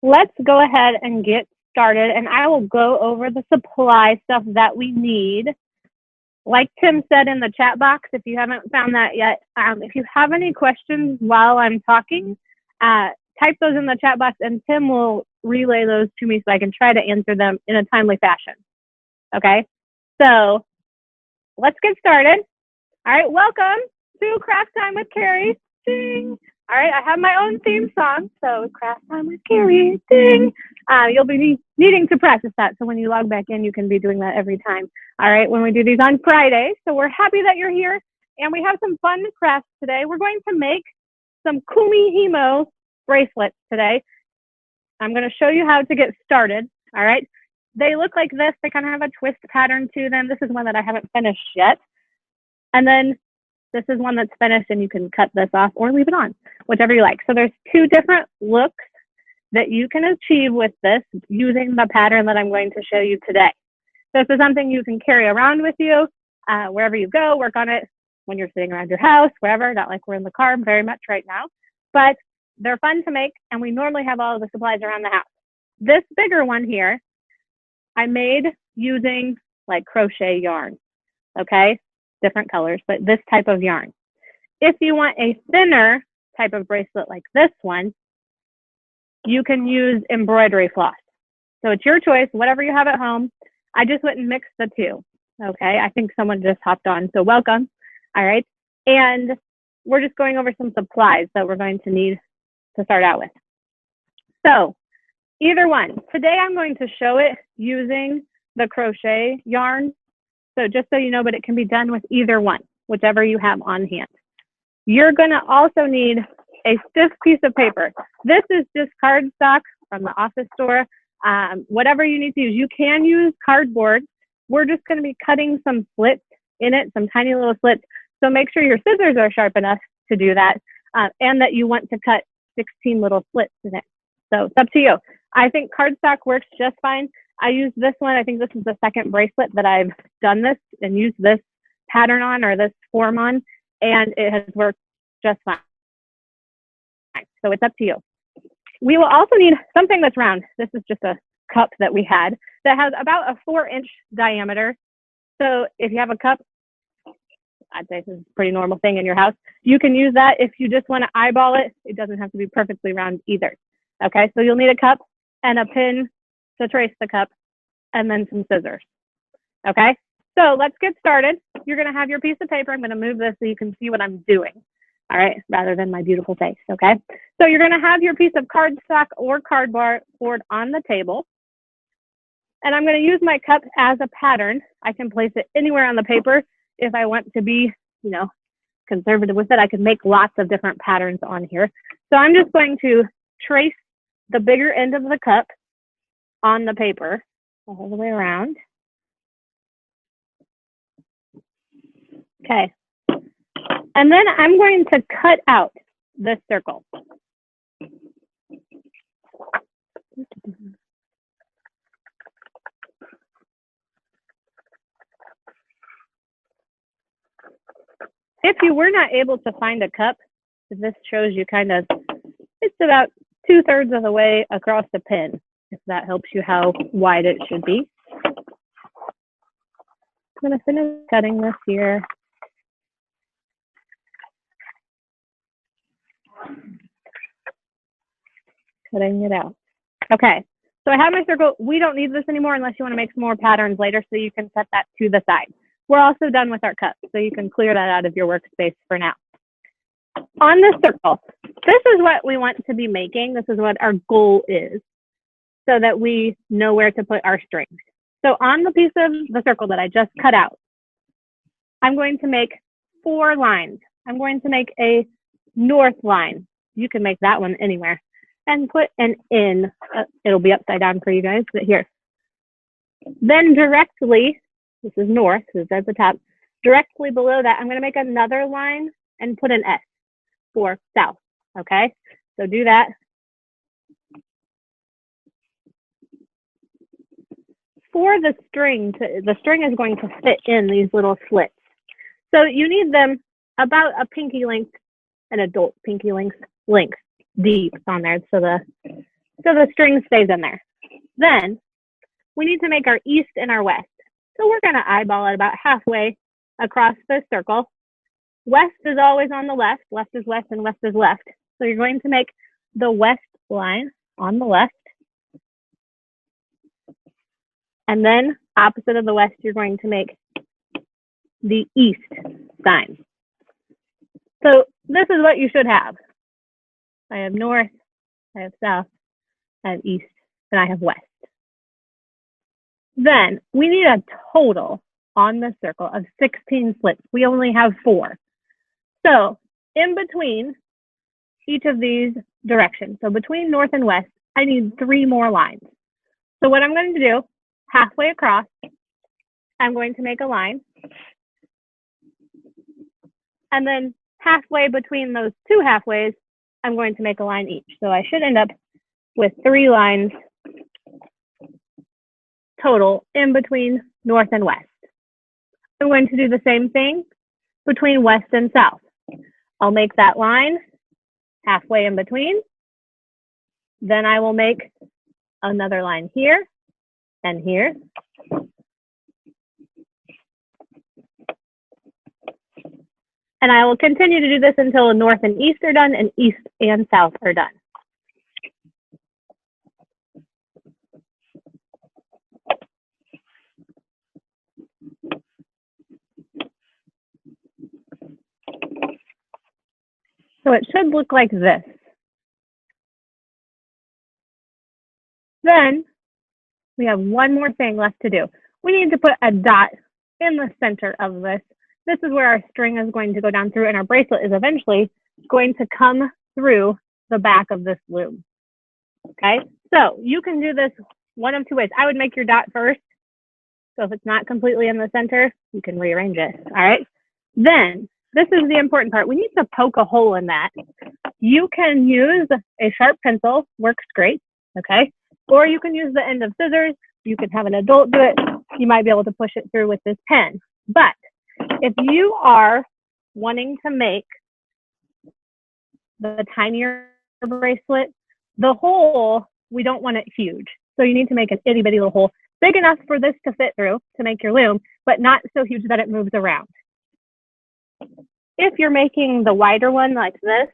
let's go ahead and get started, and I will go over the supply stuff that we need. Like Tim said in the chat box, if you haven't found that yet, if you have any questions while I'm talking, type those in the chat box, and Tim will relay those to me so I can try to answer them in a timely fashion. Okay, so let's get started. All right, welcome to Craft Time with Carrie. Ding. All right, I have my own theme song, so Craft Time with Carrie. Ding. You'll be needing to practice that, so when you log back in, you can be doing that every time. All right, when we do these on Friday. So we're happy that you're here, and we have some fun crafts today. We're going to make some Kumihimo bracelets today. I'm going to show you how to get started. All right, they look like this. They kind of have a twist pattern to them. This is one that I haven't finished yet. And then this is one that's finished, and you can cut this off or leave it on, whichever you like. So there's two different looks that you can achieve with this using the pattern that I'm going to show you today. This is something you can carry around with you wherever you go, work on it when you're sitting around your house, wherever, not like we're in the car very much right now, but they're fun to make, and we normally have all of the supplies around the house. This bigger one here, I made using like crochet yarn, okay? Different colors, but this type of yarn. If you want a thinner type of bracelet like this one, you can use embroidery floss. So it's your choice, whatever you have at home. I just went and mixed the two. Okay, I think someone just hopped on, so welcome. All right, and we're just going over some supplies that we're going to need to start out with. So either one. Today I'm going to show it using the crochet yarn. So just so you know, but it can be done with either one, whichever you have on hand. You're going to also need a stiff piece of paper. This is just cardstock from the office store. Whatever you need to use. You can use cardboard. We're just going to be cutting some slits in it, some tiny little slits. So make sure your scissors are sharp enough to do that, and that you want to cut 16 little slits in it. So it's up to you. I think cardstock works just fine. I use this one. I think this is the second bracelet that I've done this and used this pattern on, or this form on, and it has worked just fine. So it's up to you. We will also need something that's round. This is just a cup that we had that has about a 4-inch diameter. So if you have a cup, I'd say this is a pretty normal thing in your house. You can use that if you just want to eyeball it. It doesn't have to be perfectly round either. Okay, so you'll need a cup and a pin to trace the cup, and then some scissors. Okay, so let's get started. You're going to have your piece of paper. I'm going to move this so you can see what I'm doing, all right, rather than my beautiful face. Okay, so you're going to have your piece of cardstock or cardboard on the table, and I'm going to use my cup as a pattern. I can place it anywhere on the paper. If I want to be, you know, conservative with it, I can make lots of different patterns on here. So I'm just going to trace the bigger end of the cup on the paper all the way around. Okay. And then I'm going to cut out this circle. If you were not able to find a cup, this shows you kind of, it's about 2/3 of the way across the pin, if that helps you how wide it should be. I'm going to finish cutting this here. Cutting it out. Okay, so I have my circle. We don't need this anymore unless you want to make some more patterns later, so you can set that to the side. We're also done with our cup, so you can clear that out of your workspace for now. On this circle, this is what we want to be making. This is what our goal is, so that we know where to put our strings. So on the piece of the circle that I just cut out, I'm going to make 4 lines. I'm going to make a north line. You can make that one anywhere. And put an in. It'll be upside down for you guys, but here. Then directly, this is north, this is at the top. Directly below that, I'm going to make another line and put an S for south. Okay, so do that. For the string is going to fit in these little slits. So you need them about a pinky length, an adult pinky length deep on there, so the so the string stays in there. Then we need to make our east and our west. So we're going to eyeball it about halfway across the circle. West is always on the left. Left is west and west is left. So you're going to make the west line on the left. And then opposite of the west, you're going to make the east sign. So this is what you should have. I have north, I have south, I have east, and I have west. Then we need a total on the circle of 16 slits. We only have 4. So in between each of these directions, so between north and west, I need 3 more lines. So what I'm going to do, halfway across, I'm going to make a line. And then halfway between those 2 halfways, I'm going to make a line each. So I should end up with 3 lines total in between north and west. I'm going to do the same thing between west and south. I'll make that line halfway in between. Then I will make another line here and here. And I will continue to do this until north and east are done and east and south are done. So it should look like this. Then we have one more thing left to do. We need to put a dot in the center of this. This is where our string is going to go down through, and our bracelet is eventually going to come through the back of this loom. Okay, so you can do this one of 2 ways. I would make your dot first. So if it's not completely in the center, you can rearrange it. All right, then this is the important part. We need to poke a hole in that. You can use a sharp pencil, works great, okay? Or you can use the end of scissors. You can have an adult do it. You might be able to push it through with this pen. But if you are wanting to make the tinier bracelet, the hole, we don't want it huge. So you need to make an itty bitty little hole, big enough for this to fit through to make your loom, but not so huge that it moves around. If you're making the wider one like this,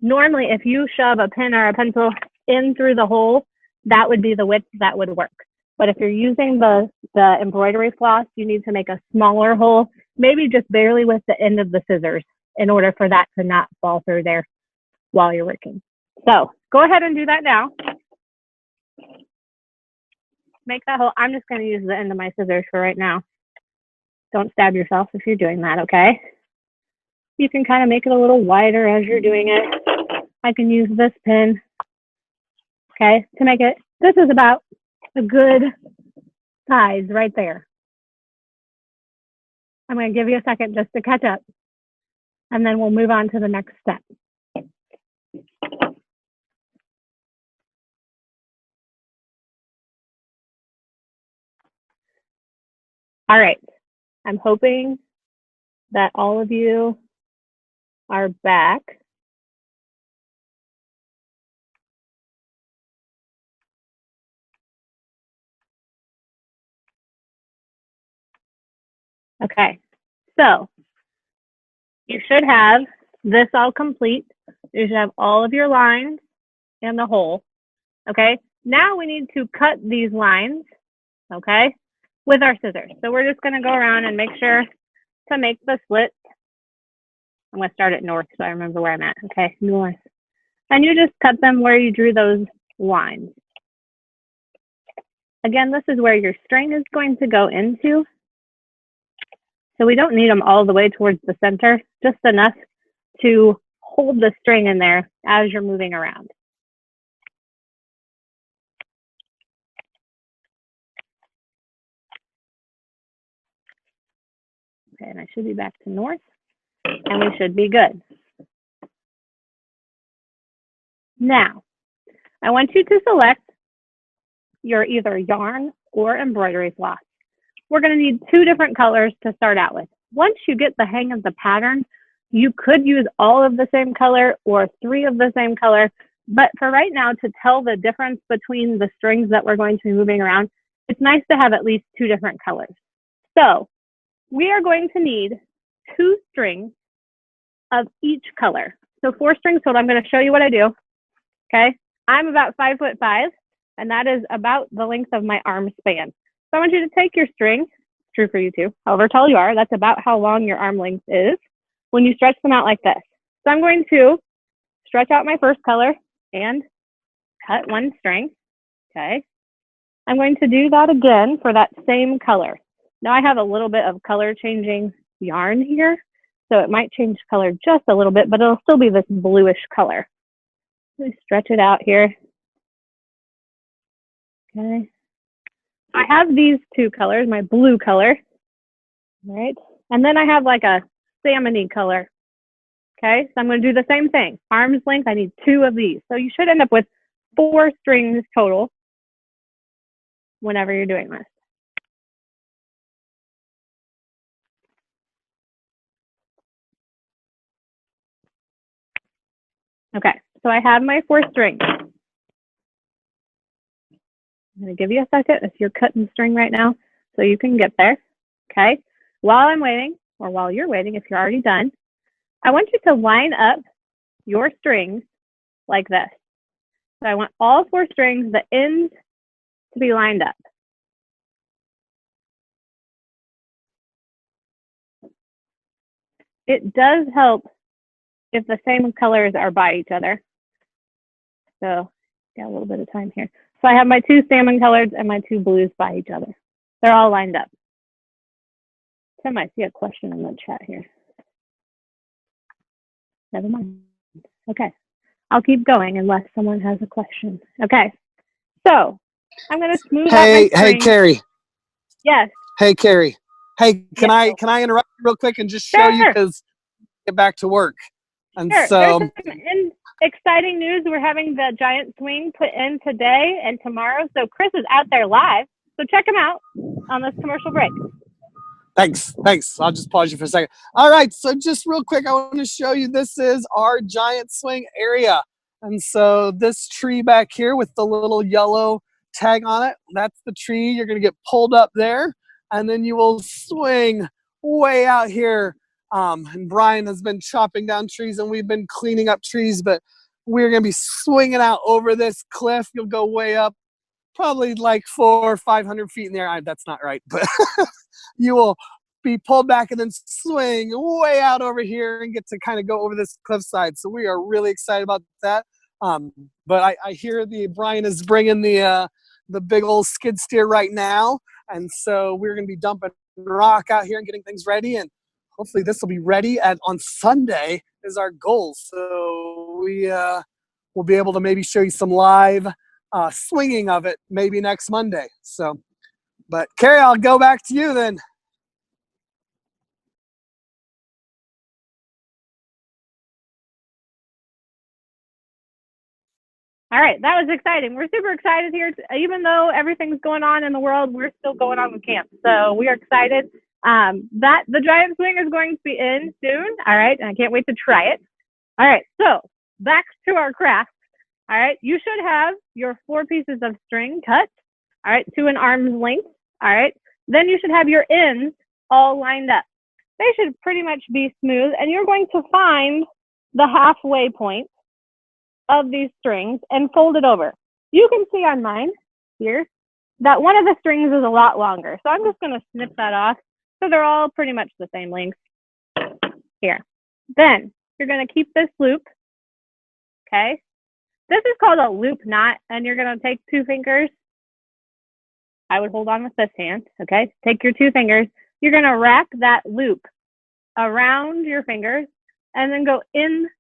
normally if you shove a pen or a pencil in through the hole, that would be the width that would work. But if you're using the embroidery floss, you need to make a smaller hole, maybe just barely with the end of the scissors in order for that to not fall through there while you're working. So go ahead and do that now. Make that hole. I'm just going to use the end of my scissors for right now. Don't stab yourself if you're doing that, okay? You can kind of make it a little wider as you're doing it. I can use this pin, okay, to make it. This is about a good size right there. I'm going to give you a second just to catch up, and then we'll move on to the next step. All right. I'm hoping that all of you are back. Okay, so you should have this all complete. You should have all of your lines and the hole. Okay, now we need to cut these lines, okay, with our scissors. So we're just going to go around and make sure to make the slits. I'm going to start at north so I remember where I'm at. Okay, north. And you just cut them where you drew those lines. Again, this is where your string is going to go into. So we don't need them all the way towards the center, just enough to hold the string in there as you're moving around. Okay, and I should be back to north, and we should be good. Now, I want you to select your either yarn or embroidery floss. We're going to need 2 different colors to start out with. Once you get the hang of the pattern, you could use all of the same color or 3 of the same color, But for right now, to tell the difference between the strings that we're going to be moving around, it's nice to have at least 2 different colors. So we are going to need 2 strings of each color. So 4 strings total. I'm going to show you what I do. Okay. I'm about 5'5", and that is about the length of my arm span. So I want you to take your string, true for you too, however tall you are, that's about how long your arm length is when you stretch them out like this. So I'm going to stretch out my first color and cut 1 string. Okay. I'm going to do that again for that same color. Now I have a little bit of color changing yarn here, so it might change color just a little bit, but it'll still be this bluish color. Let me stretch it out here. Okay. I have these 2 colors, my blue color, right? And then I have like a salmon-y color. Okay, so I'm going to do the same thing. Arm's length, I need 2 of these. So you should end up with 4 strings total whenever you're doing this. Okay, so I have my 4 strings. I'm going to give you a second if you're cutting string right now so you can get there. Okay, while I'm waiting, or while you're waiting, if you're already done, I want you to line up your strings like this. So I want all 4 strings, the ends, to be lined up. It does help if the same colors are by each other. So got a little bit of time here. So I have my 2 salmon colors and my 2 blues by each other. They're all lined up. Tim, I see a question in the chat here. Never mind. Okay, I'll keep going unless someone has a question. Okay, so I'm going to smooth out my string. Hey, Carrie. Yes. Hey, Carrie. Hey, can yes. I interrupt you real quick and just show you, because get back to work. And sure. So there's some exciting news. We're having the giant swing put in today and tomorrow. So Chris is out there live. So check him out on this commercial break. Thanks. I'll just pause you for a second. All right, so just real quick, I want to show you, this is our giant swing area. And so this tree back here with the little yellow tag on it, that's the tree. You're going to get pulled up there, and then you will swing way out here. And Brian has been chopping down trees, and we've been cleaning up trees, but we're going to be swinging out over this cliff. You'll go way up, probably like 400 or 500 feet in the air. That's not right, but you will be pulled back and then swing way out over here and get to kind of go over this cliffside. So we are really excited about that. But I hear Brian is bringing the big old skid steer right now, and so we're going to be dumping rock out here and getting things ready, and hopefully this will be ready on Sunday is our goal. So we will be able to maybe show you some live swinging of it maybe next Monday. So, but Carrie, I'll go back to you then. All right, that was exciting. We're super excited here. Even though everything's going on in the world, we're still going on with camp. So we are excited that the giant swing is going to be in soon. All right, and I can't wait to try it. All right, so back to our craft. All right, you should have your 4 pieces of string cut, all right, to an arm's length. All right, then you should have your ends all lined up. They should pretty much be smooth, and you're going to find the halfway point of these strings and fold it over. You can see on mine here that one of the strings is a lot longer. So I'm just going to snip that off. So they're all pretty much the same length here. Then you're going to keep this loop. Okay. This is called a loop knot, and you're going to take 2 fingers. I would hold on with this hand. Okay. Take your 2 fingers. You're going to wrap that loop around your fingers and then go in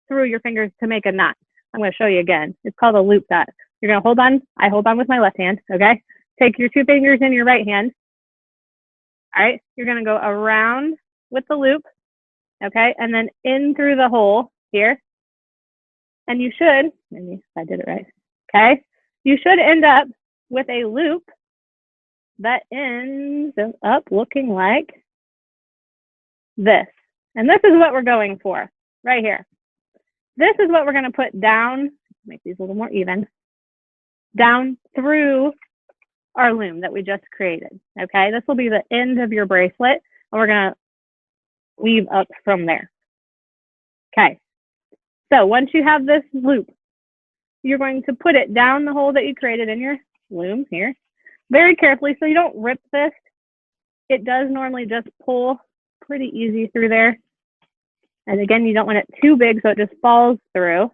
through your fingers to make a knot. I'm going to show you again. It's called a loop knot. You're going to hold on. I hold on with my left hand. Okay. Take your 2 fingers in your right hand. All right. You're going to go around with the loop. Okay. And then in through the hole here. And you should, maybe if I did it right. Okay. You should end up with a loop that ends up looking like this. And this is what we're going for right here. This is what we're going to put down make these a little more even, down through our loom that we just created. Okay, this will be the end of your bracelet, and we're gonna weave up from there. Okay, so once you have this loop, you're going to put it down the hole that you created in your loom here, very carefully so you don't rip this. It does normally just pull pretty easy through there. And again, you don't want it too big so it just falls through.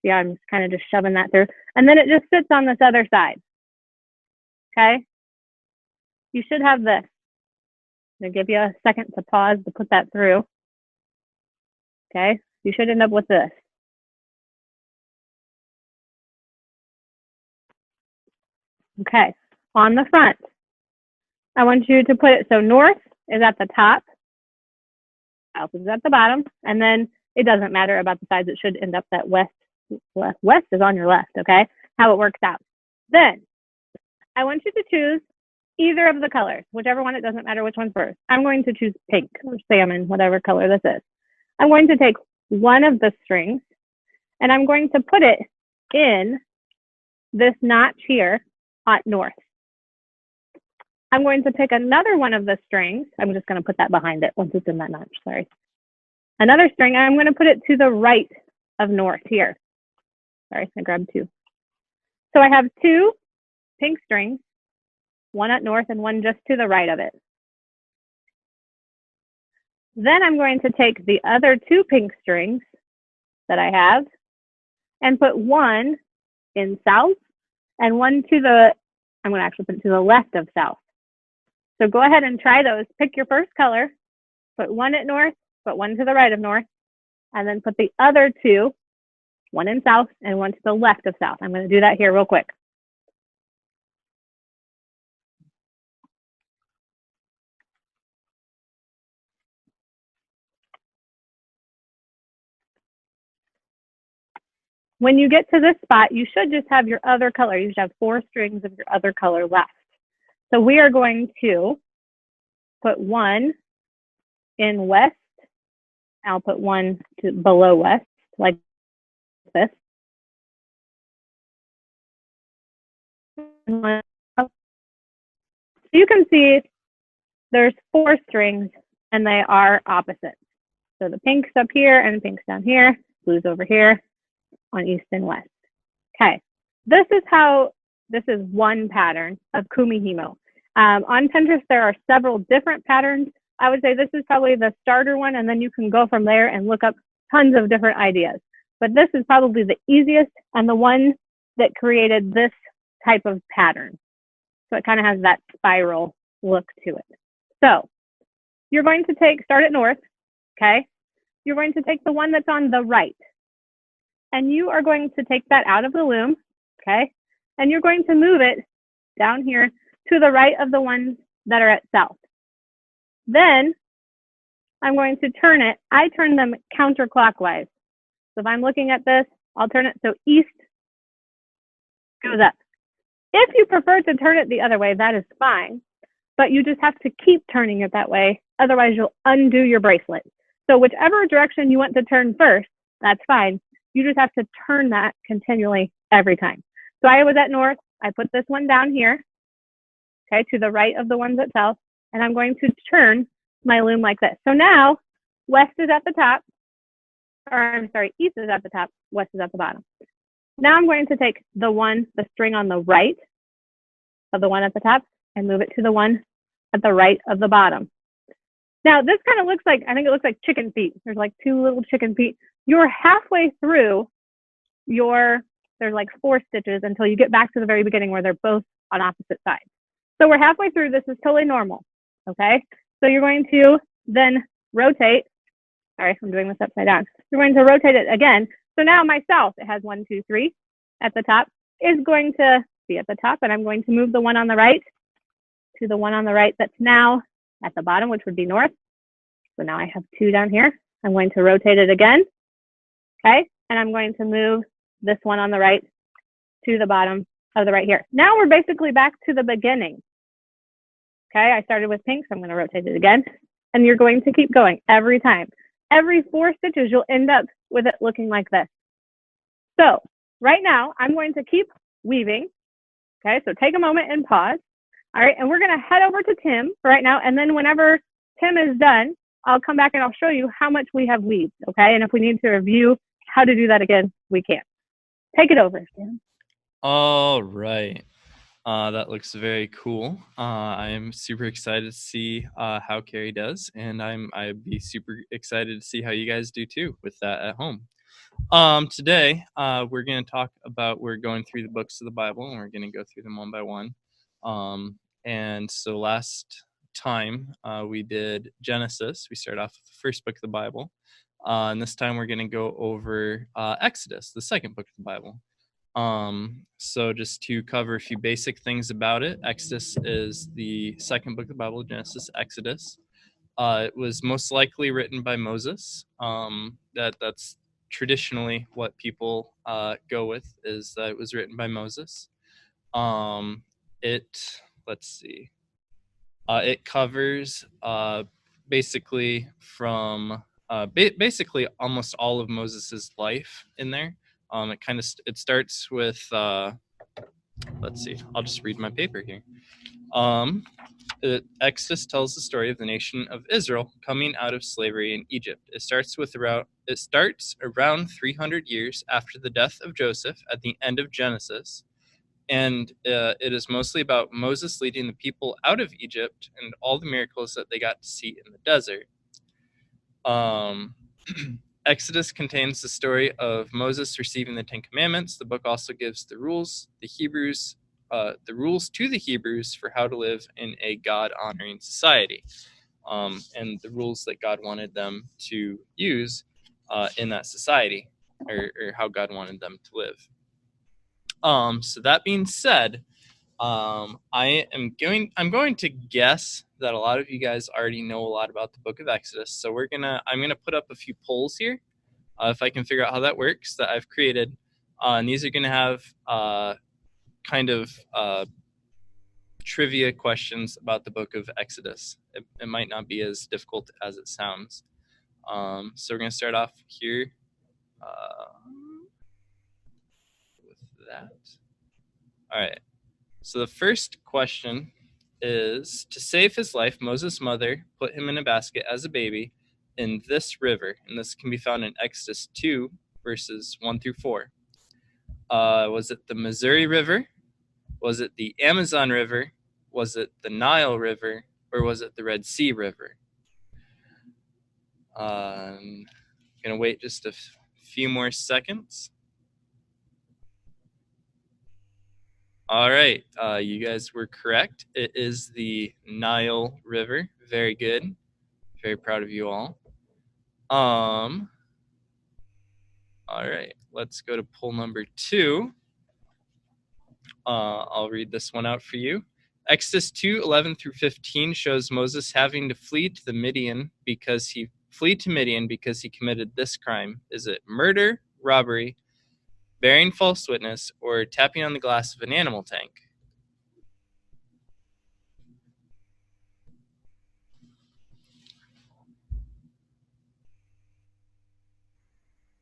Yeah, I'm just kind of just shoving that through. And then it just sits on this other side. Okay? You should have this. I'm going to give you a second to pause to put that through. Okay? You should end up with this. Okay, on the front, I want you to put it so north is at the top, south is at the bottom, and then it doesn't matter about the sides. It should end up that west is on your left, okay? How it works out. Then I want you to choose either of the colors, whichever one, it doesn't matter which one's first. I'm going to choose pink or salmon, whatever color this is. I'm going to take one of the strings and I'm going to put it in this notch here at north. I'm going to pick another one of the strings. I'm just going to put that behind it once it's in that notch, sorry. Another string, I'm going to put it to the right of north here. Sorry, I grabbed two. So I have two pink strings, one at north and one just to the right of it. Then I'm going to take the other two pink strings that I have and put one in south and one to the, I'm going to actually put it to the left of south. So go ahead and try those. Pick your first color, put one at north, put one to the right of north, and then put the other two, one in south and one to the left of south. I'm going to do that here real quick. When you get to this spot, you should just have your other color. You should have 4 strings of your other color left. So we are going to put one in west. I'll put one to below west, like this. You can see there's 4 strings and they are opposite. So the pink's up here and the pink's down here, blue's over here on east and west. Okay, this is one pattern of Kumihimo. On Pinterest, there are several different patterns. I would say this is probably the starter one, and then you can go from there and look up tons of different ideas. But this is probably the easiest and the one that created this type of pattern. So it kind of has that spiral look to it. So you're going to start at north, okay? You're going to take the one that's on the right, and you are going to take that out of the loom, okay? And you're going to move it down here to the right of the ones that are at south. Then I'm going to turn it. I turn them counterclockwise. So if I'm looking at this, I'll turn it so east goes up. If you prefer to turn it the other way, that is fine, but you just have to keep turning it that way. Otherwise, you'll undo your bracelet. So whichever direction you want to turn first, that's fine. You just have to turn that continually every time. So I was at north. I put this one down here, okay, to the right of the ones at south, and I'm going to turn my loom like this. So now west is at the top, or I'm sorry, east is at the top, west is at the bottom. Now I'm going to take the string on the right of the one at the top and move it to the one at the right of the bottom. Now this kind of looks like, I think it looks like chicken feet. There's like 2 little chicken feet. You're halfway through there's like 4 stitches until you get back to the very beginning where they're both on opposite sides. So we're halfway through. This is totally normal, okay? So you're going to then rotate. Sorry, I'm doing this upside down. You're going to rotate it again. So now my south, it has 1, 2, 3 at the top, is going to be at the top, and I'm going to move the one on the right to the one on the right that's now at the bottom, which would be north. So now I have 2 down here. I'm going to rotate it again, okay? And I'm going to move this one on the right to the bottom of the right here. Now we're basically back to the beginning. Okay, I started with pink, so I'm going to rotate it again. And you're going to keep going every time. Every 4 stitches, you'll end up with it looking like this. So right now, I'm going to keep weaving. Okay, so take a moment and pause. All right, and we're going to head over to Tim right now. And then whenever Tim is done, I'll come back and I'll show you how much we have weaved. Okay, and if we need to review how to do that again, we can. Take it over, Tim. All right. That looks very cool. I am super excited to see how Carrie does, and I'd be super excited to see how you guys do too with that at home. Today, we're going to talk about, we're going through the books of the Bible, and we're going to go through them one by one. And so last time we did Genesis. We started off with the first book of the Bible. And this time we're going to go over Exodus, the second book of the Bible. So just to cover a few basic things about it, Exodus is the second book of the Bible, Genesis, Exodus. It was most likely written by Moses. That's traditionally what people go with, is that it was written by Moses. Let's see. It covers basically from basically almost all of Moses's life in there. It starts with let's see. I'll just read my paper here. Exodus tells the story of the nation of Israel coming out of slavery in Egypt. It starts around 300 years after the death of Joseph at the end of Genesis, and it is mostly about Moses leading the people out of Egypt and all the miracles that they got to see in the desert. Exodus contains the story of Moses receiving the Ten Commandments. The book also gives the rules to the Hebrews for how to live in a God-honoring society, and the rules that God wanted them to use in that society, or how God wanted them to live. So that being said, I'm going to guess that a lot of you guys already know a lot about the book of Exodus. So I'm gonna put up a few polls here, if I can figure out how that works, that I've created, and these are gonna have kind of trivia questions about the book of Exodus. It might not be as difficult as it sounds. So we're gonna start off here with that. All right. So the first question is, to save his life, Moses' mother put him in a basket as a baby in this river. And this can be found in Exodus 2, verses 1 through 4. Was it the Missouri River? Was it the Amazon River? Was it the Nile River? Or was it the Red Sea River? I'm going to wait just a few more seconds. All right, you guys were correct. It is the Nile River. Very good. Very proud of you all. All right, let's go to poll number 2. I'll read this one out for you. Exodus 2:11 through 15 shows Moses having to flee to Midian because he committed this crime. Is it murder, robbery, bearing false witness, or tapping on the glass of an animal tank?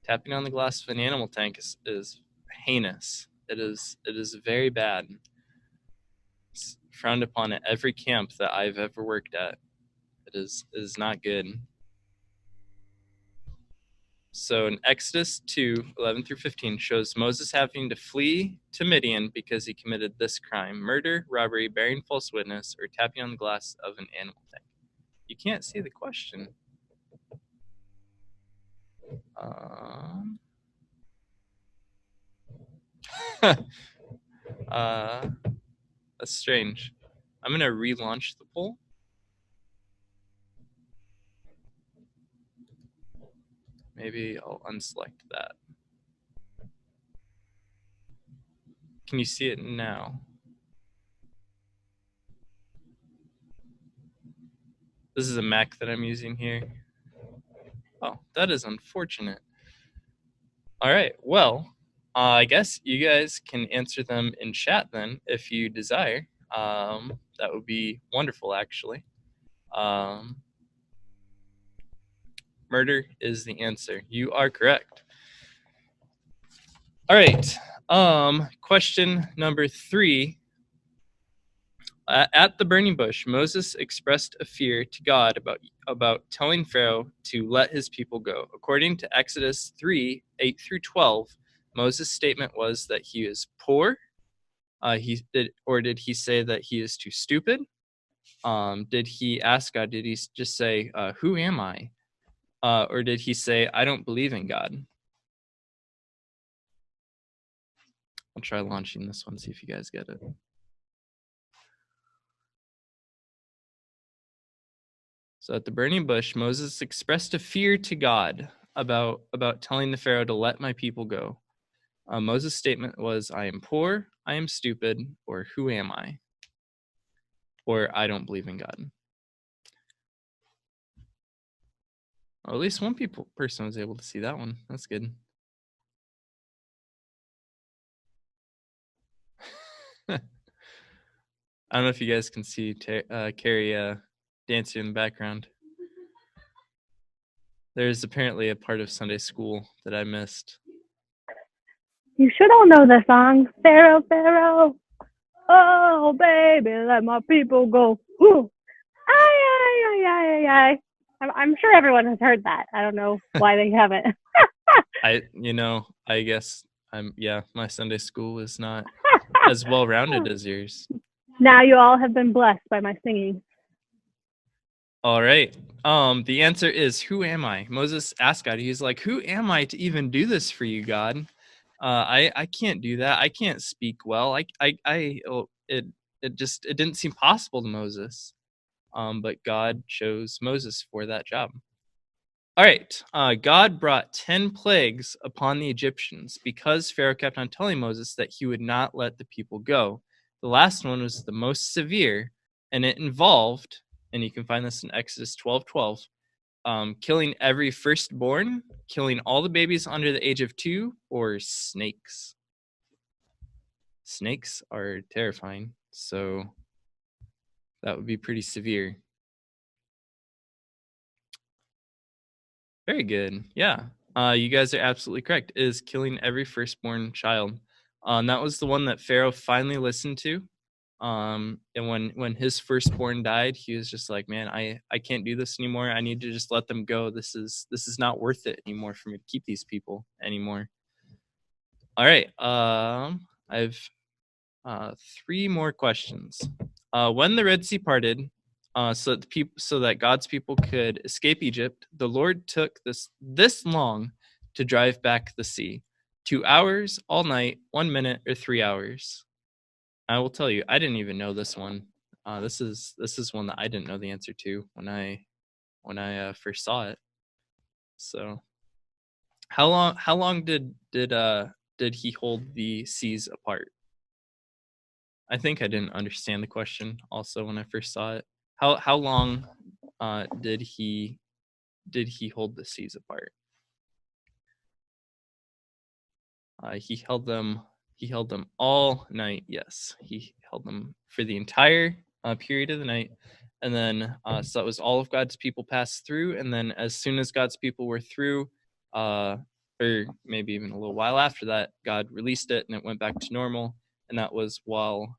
Tapping on the glass of an animal tank is heinous. It is very bad. It's frowned upon at every camp that I've ever worked at. It is not good. So in Exodus 2:11 through 15 shows Moses having to flee to Midian because he committed this crime: murder, robbery, bearing false witness, or tapping on the glass of an animal tank. You can't see the question. That's strange. I'm going to relaunch the poll. Maybe I'll unselect that. Can you see it now? This is a Mac that I'm using here. Oh, that is unfortunate. All right, well, I guess you guys can answer them in chat then, if you desire. That would be wonderful, actually. Murder is the answer. You are correct. All right, Question number 3. At the burning bush, Moses expressed a fear to God about telling Pharaoh to let his people go. According to Exodus 3:8-12, Moses' statement was that he is poor. Did he say that he is too stupid? Did he ask God? Did he just say, "Who am I?" Or did he say, "I don't believe in God"? I'll try launching this one, see if you guys get it. So at the burning bush, Moses expressed a fear to God about telling the Pharaoh to let my people go. Moses' statement was, "I am poor, I am stupid," or "Who am I?" Or "I don't believe in God." Well, at least one person was able to see that one. That's good. I don't know if you guys can see Carrie dancing in the background. There's apparently a part of Sunday school that I missed. You should all know the song, Pharaoh, Pharaoh. Oh, baby, let my people go. Ooh. Ay, ay, ay, ay, ay. I'm sure everyone has heard that. I don't know why they haven't. I guess my Sunday school is not as well-rounded as yours. Now you all have been blessed by my singing. All right. The answer is, who am I? Moses asked God. He's like, who am I to even do this for you, God? I can't do that. I can't speak well. It didn't seem possible to Moses. But God chose Moses for that job. All right. God brought 10 plagues upon the Egyptians because Pharaoh kept on telling Moses that he would not let the people go. The last one was the most severe, and it involved, and you can find this in Exodus 12:12, killing every firstborn, killing all the babies under the age of 2, or snakes. Snakes are terrifying, so that would be pretty severe. Very good. Yeah. You guys are absolutely correct. It is killing every firstborn child. That was the one that Pharaoh finally listened to. And when his firstborn died, he was just like, man, I can't do this anymore. I need to just let them go. This is not worth it anymore for me to keep these people anymore. All right. I've 3 more questions. When the Red Sea parted, so that God's people could escape Egypt, the Lord took this long to drive back the sea. 2 hours, all night, 1 minute, or 3 hours. I will tell you, I didn't even know this one. This is one that I didn't know the answer to when I first saw it. So, how long did he hold the seas apart? I think I didn't understand the question also when I first saw it. How long did he hold the seas apart? He held them all night. Yes, he held them for the entire period of the night, and then so that was all of God's people passed through, and then as soon as God's people were through, or maybe even a little while after that, God released it and it went back to normal, and that was while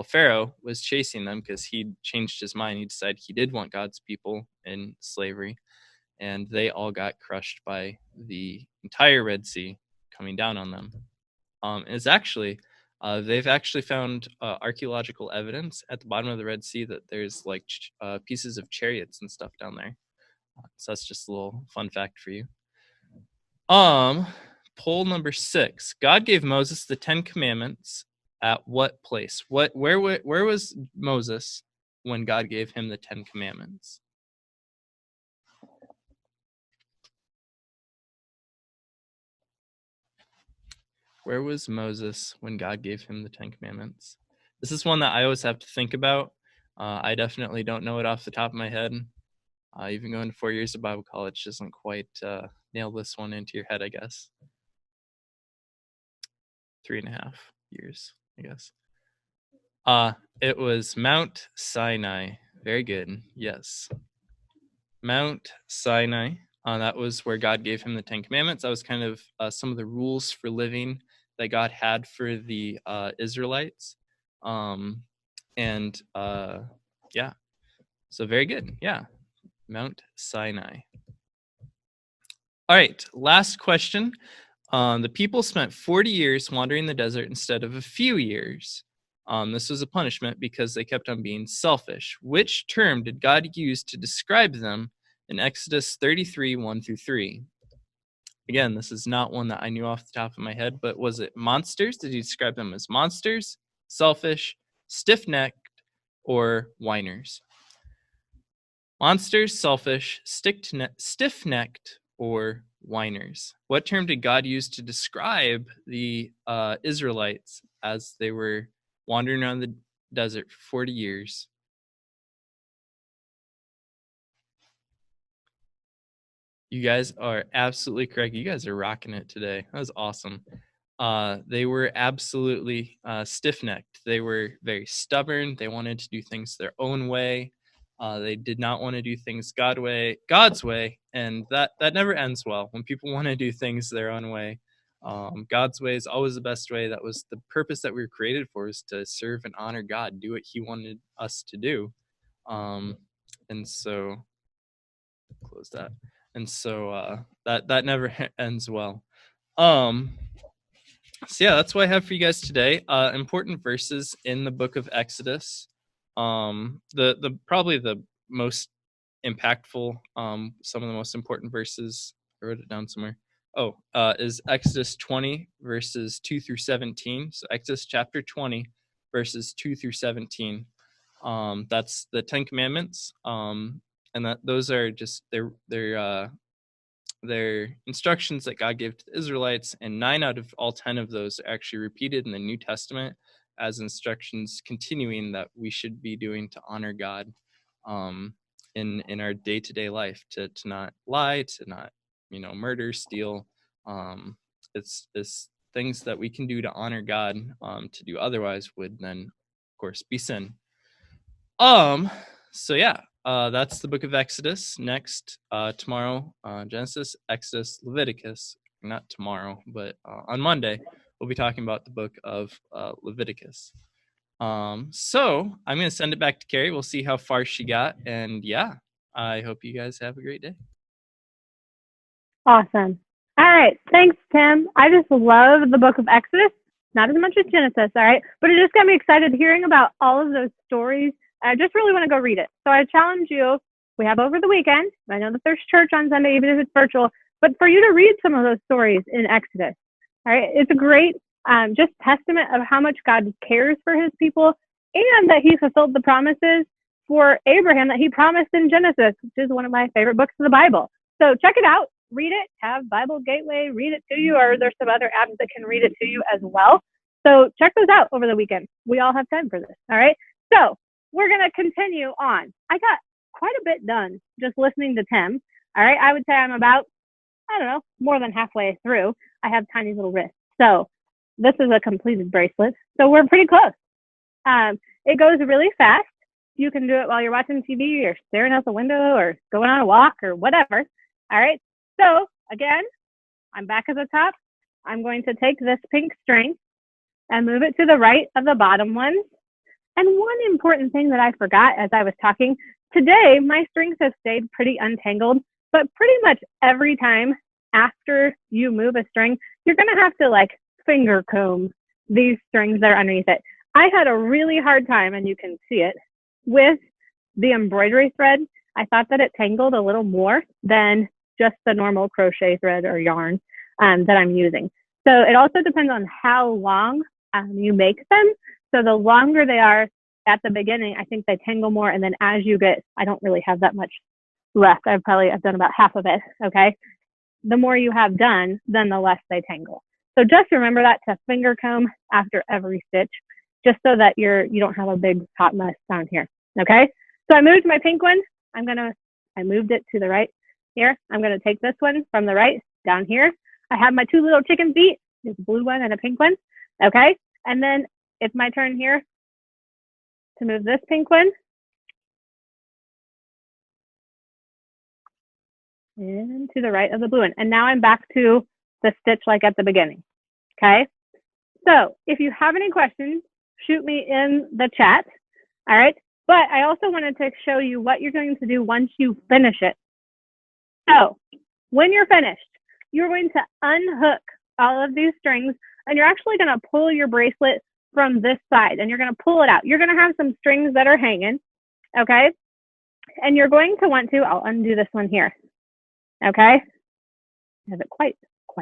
Pharaoh was chasing them because he changed his mind. He decided he did want God's people in slavery, and they all got crushed by the entire Red Sea coming down on them. It's actually they've actually found archaeological evidence at the bottom of the Red Sea that there's like pieces of chariots and stuff down there. So that's just a little fun fact for you. Poll number 6. God gave Moses the 10 Commandments at what place? Where was Moses when God gave him the 10 Commandments? Where was Moses when God gave him the 10 Commandments? This is one that I always have to think about. I definitely don't know it off the top of my head. Even going to 4 years of Bible college doesn't quite nail this one into your head, I guess. 3.5 years, I guess. It was Mount Sinai. Very good. Yes. Mount Sinai. That was where God gave him the 10 Commandments. That was kind of some of the rules for living that God had for the Israelites. And yeah, so very good. Yeah, Mount Sinai. All right, last question. The people spent 40 years wandering the desert instead of a few years. This was a punishment because they kept on being selfish. Which term did God use to describe them in Exodus 33, 1 through 3? Again, this is not one that I knew off the top of my head, but was it monsters? Did he describe them as monsters, selfish, stiff-necked, or whiners? Monsters, selfish, stiff-necked, or whiners? What term did God use to describe the Israelites as they were wandering around the desert for 40 years? You guys are absolutely correct. You guys are rocking it today. That was awesome. They were absolutely stiff-necked. They were very stubborn. They wanted to do things their own way. They did not want to do things God's way, and that never ends well when people want to do things their own way. God's way is always the best way. That was the purpose that we were created for, is to serve and honor God, do what He wanted us to do. And so, close that. And so that never ends well. So yeah, that's what I have for you guys today. Important verses in the book of Exodus. The probably the most impactful, some of the most important verses, I wrote it down somewhere. Is Exodus 20 verses 2 through 17. So Exodus chapter 20 verses 2 through 17. That's the Ten Commandments. And those are just they're instructions that God gave to the Israelites, and 9 out of all 10 of those are actually repeated in the New Testament as instructions continuing that we should be doing to honor God in our day-to-day life, to not lie, to not murder, steal. It's things that we can do to honor God. To do otherwise would then, of course, be sin. So yeah, that's the book of Exodus. Next, tomorrow, Genesis, Exodus, Leviticus. Not tomorrow, but on Monday, we'll be talking about the book of Leviticus. So I'm going to send it back to Carrie. We'll see how far she got. And yeah, I hope you guys have a great day. Awesome. All right. Thanks, Tim. I just love the book of Exodus. Not as much as Genesis, all right? But it just got me excited hearing about all of those stories. I just really want to go read it. So I challenge you, we have over the weekend. I know that there's church on Sunday, even if it's virtual, but for you to read some of those stories in Exodus. All right. It's a great just testament of how much God cares for his people, and that he fulfilled the promises for Abraham that he promised in Genesis, which is one of my favorite books of the Bible. So check it out. Read it, have Bible Gateway read it to you, or there's some other apps that can read it to you as well. So check those out over the weekend. We all have time for this. All right. So we're going to continue on. I got quite a bit done just listening to Tim. All right. I would say I'm about, more than halfway through. I have tiny little wrists. So this is a completed bracelet. So we're pretty close. It goes really fast. You can do it while you're watching TV or staring out the window or going on a walk or whatever. All right. So again, I'm back at the top. I'm going to take this pink string and move it to the right of the bottom ones. And one important thing that I forgot as I was talking, today my strings have stayed pretty untangled, but pretty much every time after you move a string, you're going to have to finger comb these strings that are underneath it. I had a really hard time, and you can see it, with the embroidery thread. I thought that it tangled a little more than just the normal crochet thread or yarn that I'm using. So it also depends on how long you make them. So the longer they are at the beginning, I think they tangle more. And then as you get, I don't really have that much left. I've done about half of it. Okay. The more you have done, then the less they tangle. So just remember that, to finger comb after every stitch, just so that you don't have a big hot mess down here. Okay. So I moved my pink one. I moved it to the right here. I'm going to take this one from the right down here. I have my 2 little chicken feet. There's a blue one and a pink one. Okay. And then it's my turn here to move this pink one. And to the right of the blue one. And now I'm back to the stitch like at the beginning. Okay. So if you have any questions, shoot me in the chat. All right. But I also wanted to show you what you're going to do once you finish it. So when you're finished, you're going to unhook all of these strings, and you're actually going to pull your bracelet from this side, and you're going to pull it out. You're going to have some strings that are hanging, okay? And you're going to want to, I'll undo this one here, okay? Has it quite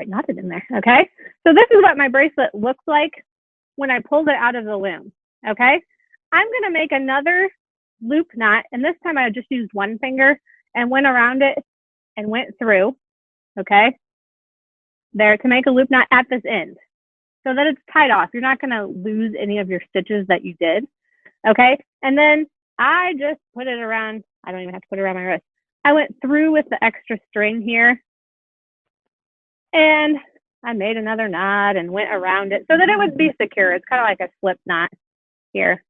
knotted in there, okay? So this is what my bracelet looks like when I pulled it out of the loom, okay? I'm going to make another loop knot, and this time I just used one finger and went around it and went through, okay? There, to make a loop knot at this end so that it's tied off. You're not going to lose any of your stitches that you did, okay? And then I just put it around, I don't even have to put it around my wrist. I went through with the extra string here, and I made another knot and went around it so that it would be secure. It's kind of like a slip knot here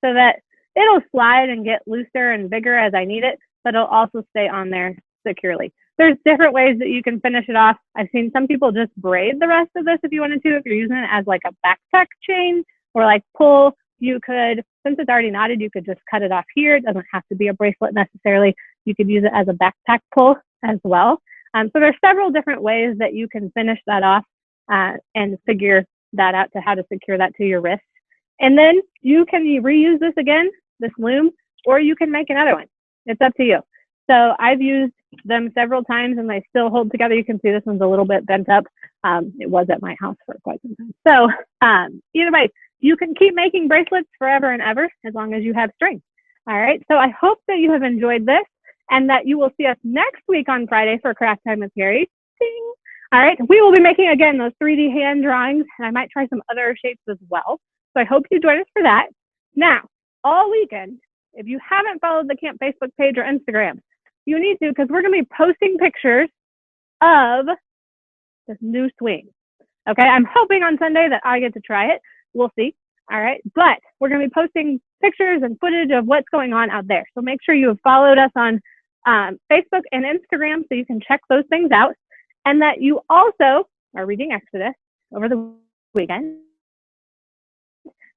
so that it'll slide and get looser and bigger as I need it, but it'll also stay on there securely. There's different ways that you can finish it off. I've seen some people just braid the rest of this if you wanted to. If you're using it as like a backpack chain or like pull, you could, since it's already knotted, you could just cut it off here. It doesn't have to be a bracelet necessarily. You could use it as a backpack pull as well. So there's several different ways that you can finish that off and figure that out to how to secure that to your wrist. And then you can reuse this again, this loom, or you can make another one. It's up to you. So I've used them several times and they still hold together. You can see this one's a little bit bent up. It was at my house for quite some time. So either way, you can keep making bracelets forever and ever as long as you have string. All right. So I hope that you have enjoyed this and that you will see us next week on Friday for Craft Time with Carrie. Ding. All right. We will be making, again, those 3D hand drawings, and I might try some other shapes as well. So I hope you join us for that. Now, all weekend, if you haven't followed the camp Facebook page or Instagram, you need to, because we're going to be posting pictures of this new swing. Okay, I'm hoping on Sunday that I get to try it. We'll see. All right, but we're going to be posting pictures and footage of what's going on out there. So make sure you have followed us on Facebook and Instagram so you can check those things out, and that you also are reading Exodus over the weekend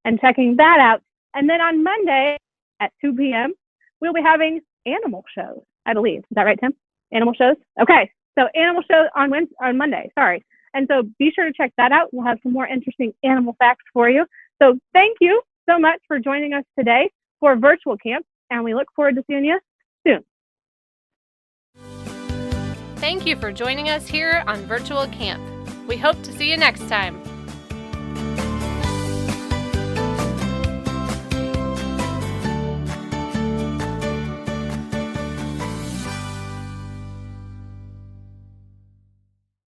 and checking that out. And then on Monday at 2 p.m., we'll be having animal shows, I believe. Is that right, Tim? Animal shows? Okay. So animal shows on Monday, sorry. And so be sure to check that out. We'll have some more interesting animal facts for you. So thank you so much for joining us today for virtual camp, and we look forward to seeing you soon. Thank you for joining us here on Virtual Camp. We hope to see you next time.